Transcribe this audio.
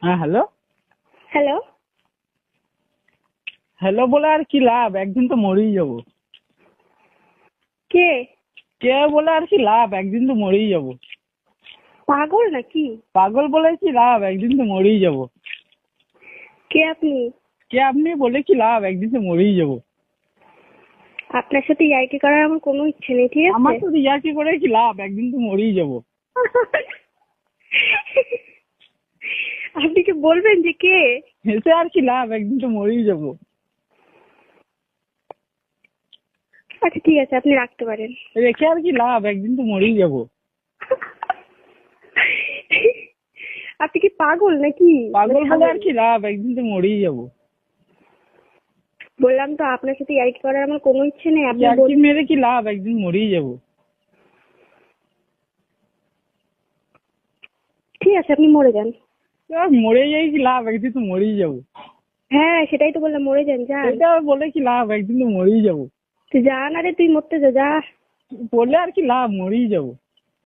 হ্যাঁ hello. Hello. Hello বলে আর কি লাভ, একদিন তো মরেই যাবো। কে? কে বলে আর কি লাভ, একদিন তো মরেই যাবো। পাগল নাকি? পাগল বলে কি লাভ, একদিন তো মরেই যাবো। কে আপনি? কে আপনি বলে কি লাভ, একদিন তো মরেই যাবো। আপনার সাথে ইয়ার্কি করার আমার কোনো ইচ্ছে নেই, ঠিক আমার আছে? তো ইয়ার্কি করে কি লাভ, একদিন তো মরেই যাবো। আপনি কি বলবেন যে কে? হেসে আর কি লাভ, একদিন তো মরেই যাবো। আচ্ছা ঠিক আছে, আপনি রাখতে পারেন। রেখে আর কি লাভ, একদিন তো মরেই যাবো। আপনি কি পাগল নাকি? পাগল বলে আর কি লাভ, একদিন তো মরেই যাবো। বললাম তো আপনার সাথে ইয়ার্কি করার আমার কোনো ইচ্ছে নেই। আপনি ইয়ার্কি বলুন। মেরে কি লাভ, একদিন মরেই যাবো। ঠিক আছে, আপনি মরে যান। মরে যাই কি লাভ, একদিন তো মরেই যাবো। হ্যাঁ সেটাই তো বললাম, মরে যান, যান। এটা বলে কি লাভ, একদিন তো মরেই যাবো। তুই যা না রে, তুই মরতে যা, যা। বললে আর কি লাভ, মরেই যাবো।